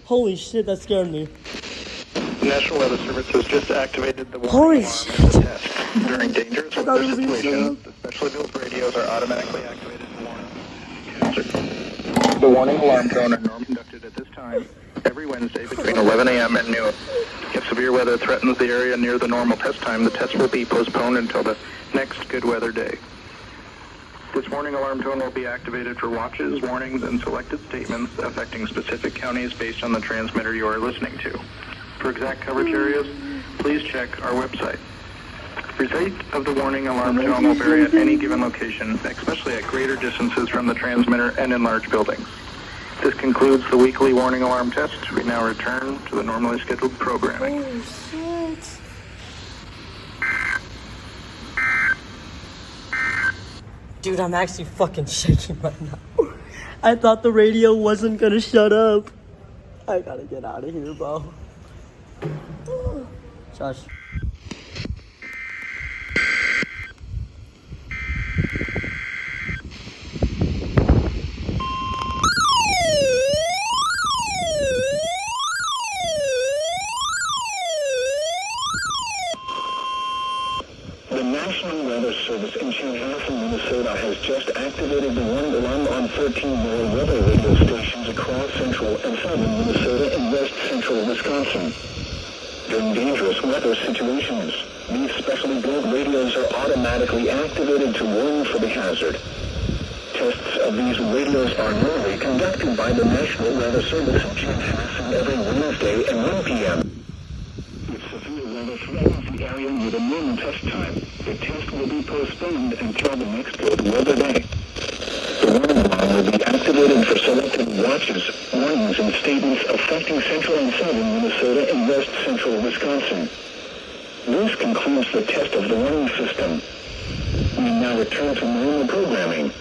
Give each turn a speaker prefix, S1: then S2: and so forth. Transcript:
S1: Holy shit, that scared me.
S2: The National Weather Service has just activated the
S1: Holy
S2: warning alarm
S1: shit.
S2: test. During dangerous
S1: thought
S2: weather
S1: it was gonna
S2: situations, the specially built radios are automatically activated to warn hazard. The warning alarm tone are normally conducted at this time every Wednesday between 11 a.m. and noon. If severe weather threatens the area near the normal test time, the test will be postponed until the next good weather day. This warning alarm tone will be activated for watches, warnings, and selected statements affecting specific counties based on the transmitter you are listening to. For exact coverage areas, please check our website. Receipt of the warning alarm tone will vary at any given location, especially at greater distances from the transmitter and in large buildings. This concludes the weekly warning alarm test. We now return to the normally scheduled programming.
S1: Holy shit. Dude, I'm actually fucking shaking right now. I thought the radio wasn't gonna shut up. I gotta get out of here, bro. Josh.
S3: The National Weather Service in Chanhassen, Minnesota has just activated the warning alarm on 13 more weather radio stations across central and southern Minnesota and west central Wisconsin. During dangerous weather situations, these specially built radios are automatically activated to warn for the hazard. Tests of these radios are normally conducted by the National Weather Service in Chanhassen every Wednesday at 1 p.m. If severe weather threatens the area with a normal test time, the test will be postponed until the next good weather day. The warning alarm will be activated for selected watches, warnings, and statements affecting central and southern Minnesota and west central Wisconsin. This concludes the test of the warning system. We now return to normal programming.